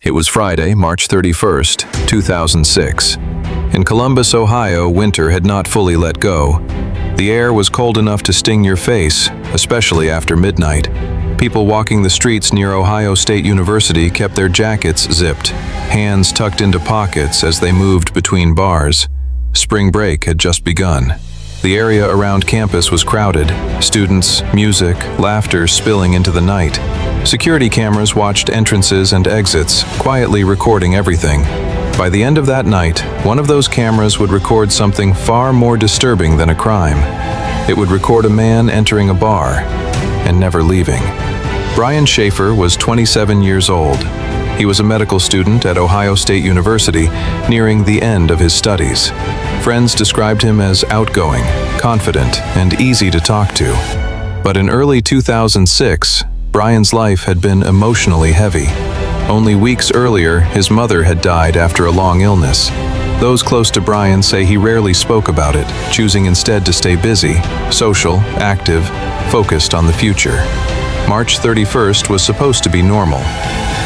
It was Friday, March 31st, 2006. In Columbus, Ohio, winter had not fully let go. The air was cold enough to sting your face, especially after midnight. People walking the streets near Ohio State University kept their jackets zipped, hands tucked into pockets as they moved between bars. Spring break had just begun. The area around campus was crowded, students, music, laughter spilling into the night. Security cameras watched entrances and exits, quietly recording everything. By the end of that night, one of those cameras would record something far more disturbing than a crime. It would record a man entering a bar and never leaving. Brian Shaffer was 27 years old. He was a medical student at Ohio State University, nearing the end of his studies. Friends described him as outgoing, confident, and easy to talk to. But in early 2006, Brian's life had been emotionally heavy. Only weeks earlier, his mother had died after a long illness. Those close to Brian say he rarely spoke about it, choosing instead to stay busy, social, active, focused on the future. March 31st was supposed to be normal.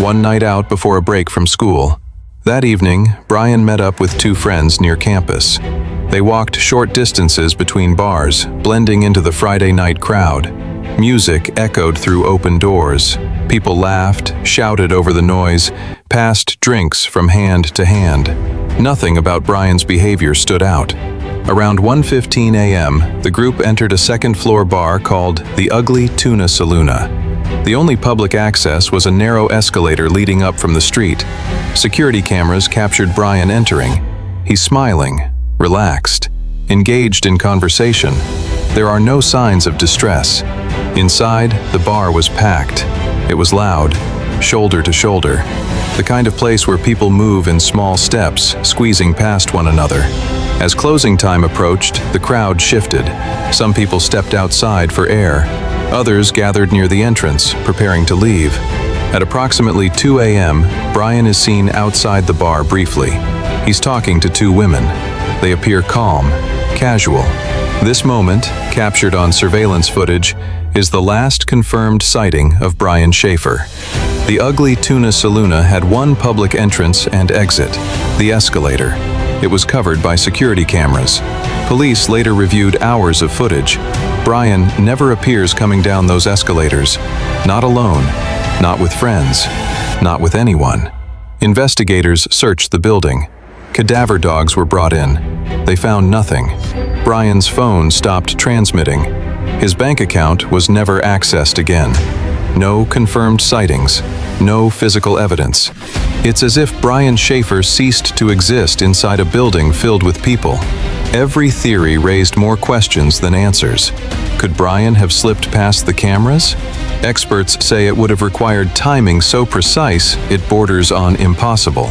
One night out before a break from school. That evening, Brian met up with two friends near campus. They walked short distances between bars, blending into the Friday night crowd. Music echoed through open doors. People laughed, shouted over the noise, passed drinks from hand to hand. Nothing about Brian's behavior stood out. Around 1:15 a.m., the group entered a second-floor bar called the Ugly Tuna Saloona. The only public access was a narrow escalator leading up from the street. Security cameras captured Brian entering. He's smiling, relaxed, engaged in conversation. There are no signs of distress. Inside, the bar was packed. It was loud, shoulder to shoulder. The kind of place where people move in small steps, squeezing past one another. As closing time approached, the crowd shifted. Some people stepped outside for air. Others gathered near the entrance, preparing to leave. At approximately 2 a.m., Brian is seen outside the bar briefly. He's talking to two women. They appear calm, casual. This moment, captured on surveillance footage, is the last confirmed sighting of Brian Shaffer. The Ugly Tuna Saloona had one public entrance and exit, the escalator. It was covered by security cameras. Police later reviewed hours of footage. Brian never appears coming down those escalators. Not alone, not with friends, not with anyone. Investigators searched the building. Cadaver dogs were brought in. They found nothing. Brian's phone stopped transmitting. His bank account was never accessed again. No confirmed sightings, no physical evidence. It's as if Brian Shaffer ceased to exist inside a building filled with people. Every theory raised more questions than answers. Could Brian have slipped past the cameras? Experts say it would have required timing so precise it borders on impossible.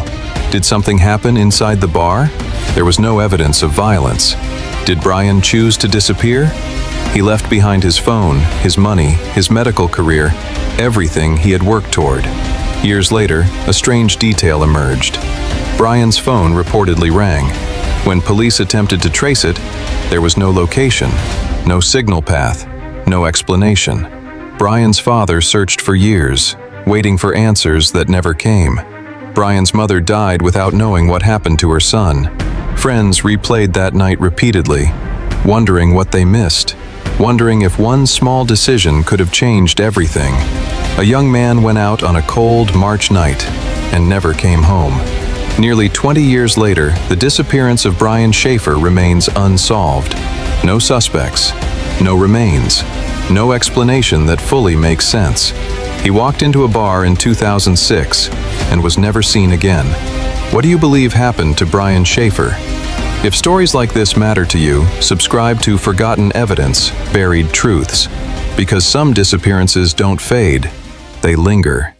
Did something happen inside the bar? There was no evidence of violence. Did Brian choose to disappear? He left behind his phone, his money, his medical career, everything he had worked toward. Years later, a strange detail emerged. Brian's phone reportedly rang. When police attempted to trace it, there was no location, no signal path, no explanation. Brian's father searched for years, waiting for answers that never came. Brian's mother died without knowing what happened to her son. Friends replayed that night repeatedly, wondering what they missed, wondering if one small decision could have changed everything. A young man went out on a cold March night and never came home. Nearly 20 years later, the disappearance of Brian Shaffer remains unsolved. No suspects, no remains, no explanation that fully makes sense. He walked into a bar in 2006 and was never seen again. What do you believe happened to Brian Shaffer? If stories like this matter to you, subscribe to Forgotten Evidence, Buried Truths, because some disappearances don't fade, they linger.